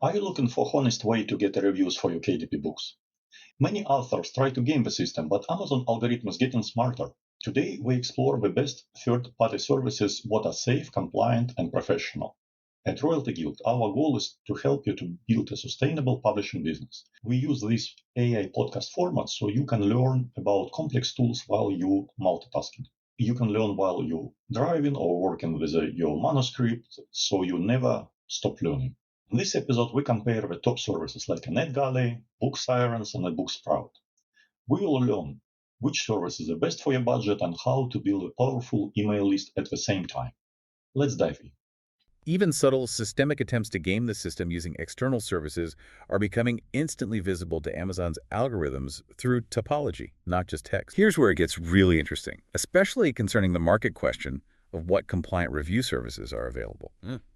Are you looking for honest way to get reviews for your KDP books? Many authors try to game the system, but Amazon algorithm is getting smarter. Today, we explore the best third-party services that are safe, compliant, and professional. At Royalty Guild, our goal is to help you to build a sustainable publishing business. We use this AI podcast format so you can learn about complex tools while you multitasking. You can learn while you're driving or working with your manuscript, so you never stop learning. In this episode, we compare the top services like NetGalley, BookSirens, and BookSprout. We will learn which service is the best for your budget and how to build a powerful email list at the same time. Let's dive in. Even subtle, systemic attempts to game the system using external services are becoming instantly visible to Amazon's algorithms through topology, not just text. Here's where it gets really interesting, especially concerning the market question of what compliant review services are available.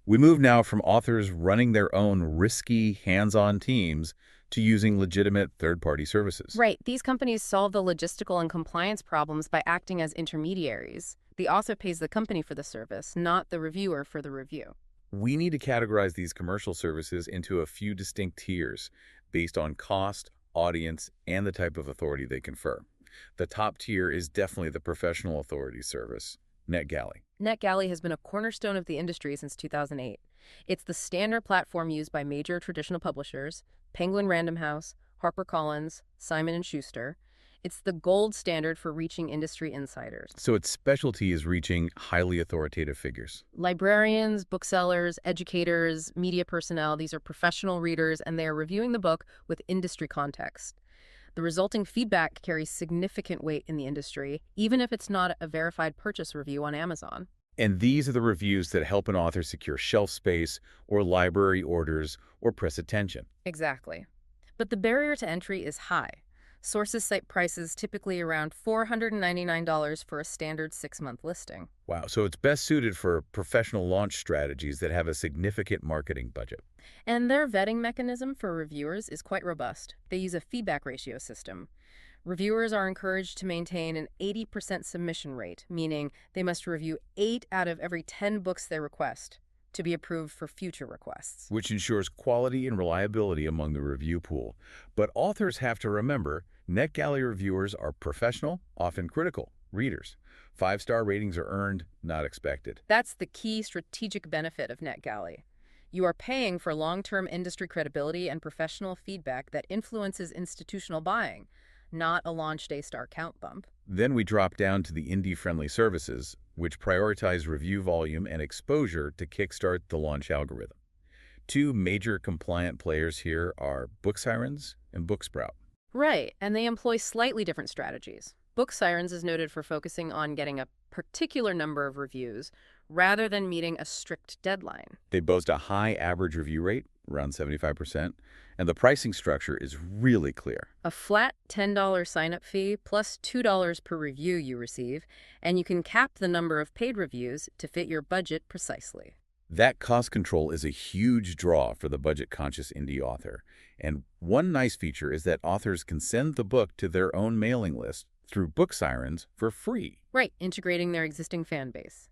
We move now from authors running their own risky, hands-on teams to using legitimate third-party services. Right. These companies solve the logistical and compliance problems by acting as intermediaries. The author pays the company for the service, not the reviewer for the review. We need to categorize these commercial services into a few distinct tiers based on cost, audience, and the type of authority they confer. The top tier is definitely the professional authority service, NetGalley. NetGalley has been a cornerstone of the industry since 2008. It's the standard platform used by major traditional publishers, Penguin Random House, HarperCollins, Simon & Schuster. It's the gold standard for reaching industry insiders. So its specialty is reaching highly authoritative figures. Librarians, booksellers, educators, media personnel, these are professional readers, and they are reviewing the book with industry context. The resulting feedback carries significant weight in the industry, even if it's not a verified purchase review on Amazon. And these are the reviews that help an author secure shelf space or library orders or press attention. Exactly. But the barrier to entry is high. Sources cite prices typically around $499 for a standard 6-month listing. Wow, so it's best suited for professional launch strategies that have a significant marketing budget. And their vetting mechanism for reviewers is quite robust. They use a feedback ratio system. Reviewers are encouraged to maintain an 80% submission rate, meaning they must review 8 out of every 10 books they request to be approved for future requests. Which ensures quality and reliability among the review pool. But authors have to remember, NetGalley reviewers are professional, often critical, readers. 5-star ratings are earned, not expected. That's the key strategic benefit of NetGalley. You are paying for long-term industry credibility and professional feedback that influences institutional buying, not a launch day star count bump. Then we drop down to the indie-friendly services, which prioritize review volume and exposure to kickstart the launch algorithm. Two major compliant players here are BookSirens and BookSprout. Right, and they employ slightly different strategies. BookSirens is noted for focusing on getting a particular number of reviews rather than meeting a strict deadline. They boast a high average review rate, around 75%, and the pricing structure is really clear. A flat $10 sign-up fee plus $2 per review you receive, and you can cap the number of paid reviews to fit your budget precisely. That cost control is a huge draw for the budget-conscious indie author. And one nice feature is that authors can send the book to their own mailing list through BookSirens for free. Right, integrating their existing fan base.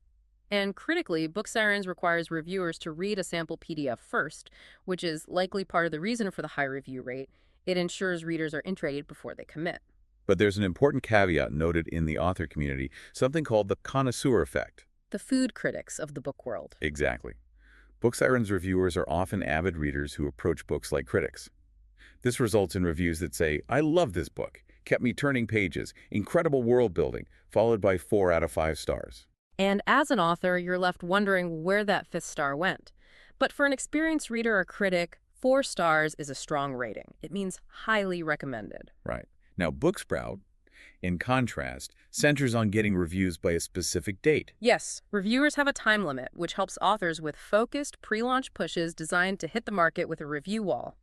And critically, BookSirens requires reviewers to read a sample PDF first, which is likely part of the reason for the high review rate. It ensures readers are intrigued before they commit. But there's an important caveat noted in the author community, something called the connoisseur effect. The food critics of the book world. Exactly. BookSirens reviewers are often avid readers who approach books like critics. This results in reviews that say, "I love this book, kept me turning pages, incredible world building," followed by 4 out of 5 stars. And as an author, you're left wondering where that 5th star went. But for an experienced reader or critic, 4 stars is a strong rating. It means highly recommended. Right. Now, BookSprout, in contrast, centers on getting reviews by a specific date. Yes, reviewers have a time limit, which helps authors with focused pre-launch pushes designed to hit the market with a review wall.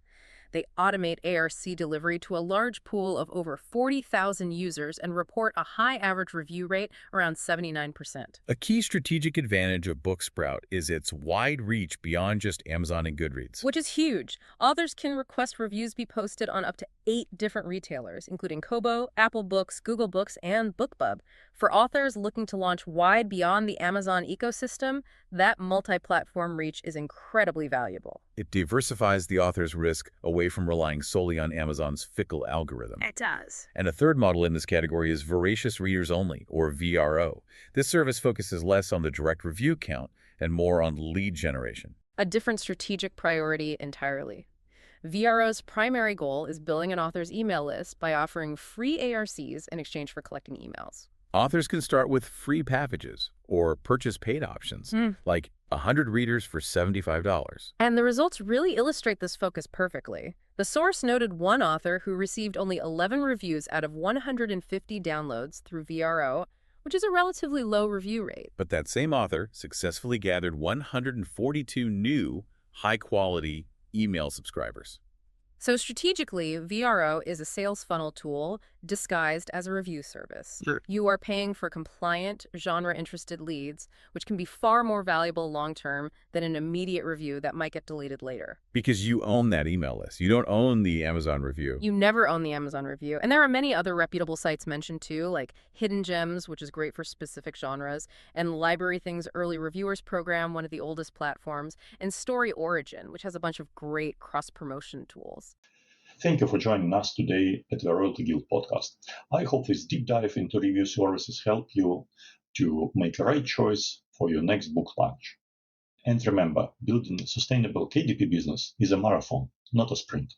They automate ARC delivery to a large pool of over 40,000 users and report a high average review rate around 79%. A key strategic advantage of BookSprout is its wide reach beyond just Amazon and Goodreads. Which is huge. Authors can request reviews be posted on up to 8 different retailers, including Kobo, Apple Books, Google Books, and BookBub. For authors looking to launch wide beyond the Amazon ecosystem, that multi-platform reach is incredibly valuable. It diversifies the author's risk away from relying solely on Amazon's fickle algorithm. It does. And a third model in this category is voracious readers only, or VRO. This service focuses less on the direct review count and more on lead generation. A different strategic priority entirely. VRO's primary goal is building an author's email list by offering free ARCs in exchange for collecting emails. Authors can start with free packages or purchase paid options, like 100 readers for $75. And the results really illustrate this focus perfectly. The source noted one author who received only 11 reviews out of 150 downloads through VRO, which is a relatively low review rate. But that same author successfully gathered 142 new, high-quality email subscribers. So strategically, VRO is a sales funnel tool disguised as a review service. Sure. You are paying for compliant, genre-interested leads, which can be far more valuable long-term than an immediate review that might get deleted later. Because you own that email list. You don't own the Amazon review. You never own the Amazon review. And there are many other reputable sites mentioned too, like Hidden Gems, which is great for specific genres, and Library Things Early Reviewers Program, one of the oldest platforms, and Story Origin, which has a bunch of great cross-promotion tools. Thank you for joining us today at the Royalty Guild podcast. I hope this deep dive into review services helped you to make a right choice for your next book launch. And remember, building a sustainable KDP business is a marathon, not a sprint.